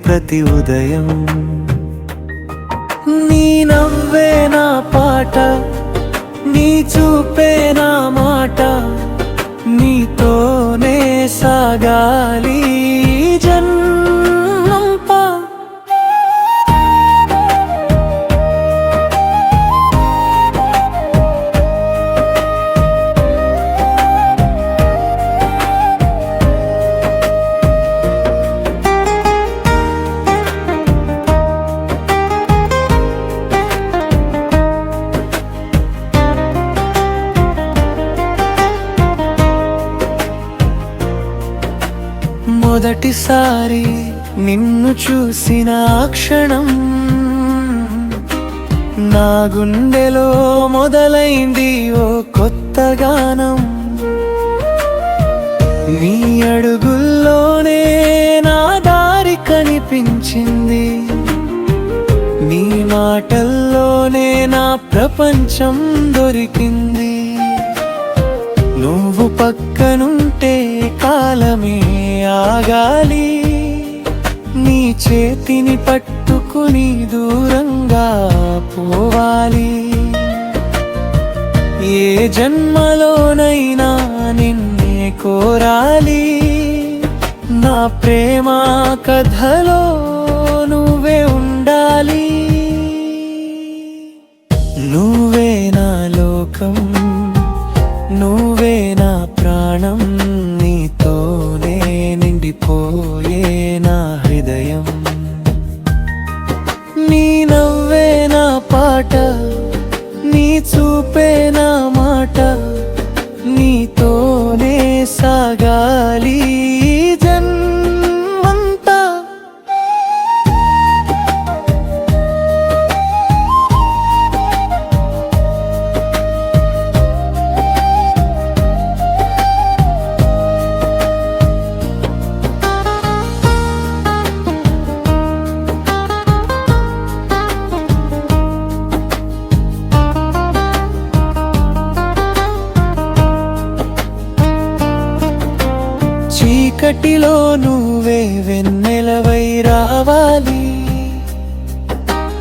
ప్రతి ఉదయం. నీ నవ్వే నా పాట, నీ చూపే నా మాట, నీతోనే సాగాలి జన్మంతా. మొదటిసారి నిన్ను చూసిన క్షణం నా గుండెలో మొదలైంది ఓ కొత్త గానం. నీ అడుగుల్లోనే నా దారి కనిపించింది, నీ మాటల్లోనే నా ప్రపంచం దొరికింది. నువ్వు పక్కనుంటే కాలమే ఆగాలి, నీ చేతిని పట్టుకుని దూరంగా పోవాలి. ఏ జన్మలోనైనా నిన్నే కోరాలి, నా ప్రేమ కథలో నువ్వే ఉండాలి. నువ్వే నా లోకం, నువ్వే నా ప్రాణం, నీతోనే నిండిపోయే నా హృదయం. నీ నవ్వే నా పాట, నీ చూపే నా మాట, నీతోనే సాగాలి జన్మంతా. చీకటిలో నువ్వే వెన్నెలవై రావాలి,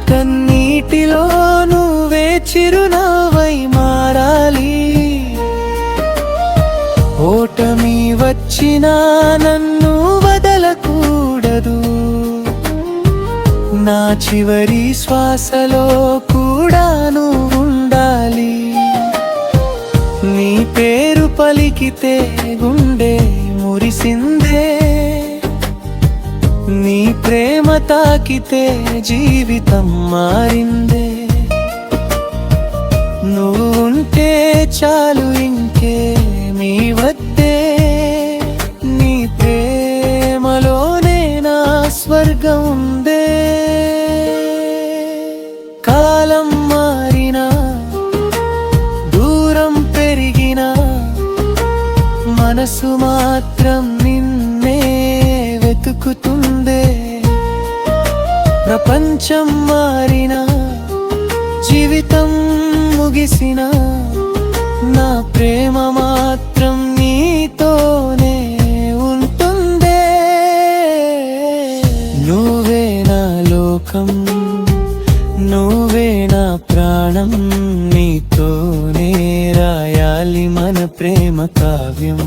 కన్నీటిలో నువ్వే చిరునవ్వై మారాలి. ఓటమి వచ్చినా నన్ను వదలకూడదు, నా చివరి శ్వాసలో కూడా నువ్వు ఉండాలి. నీ పేరు పలికితే గుండె మురిసిందే, నీ ప్రేమ తాకితే జీవితం మారిందే. నువ్వు ఉంటే చాలు ఇంకేమీ వద్దే, నీ ప్రేమలోనే నా స్వర్గం ఉందే. కాలం మారినా, దూరం పెరిగినా, మనసు మాత్రం నిన్నే వెతుకుతుందే. ప్రపంచం మారినా, జీవితం ముగిసినా, నా ప్రేమ మాత్రం నీతోనే ఉంటుందే. నువ్వే నా లోకం, నువ్వే నా ప్రాణం, నీతోనే రాయాలి మన ప్రేమ కావ్యం.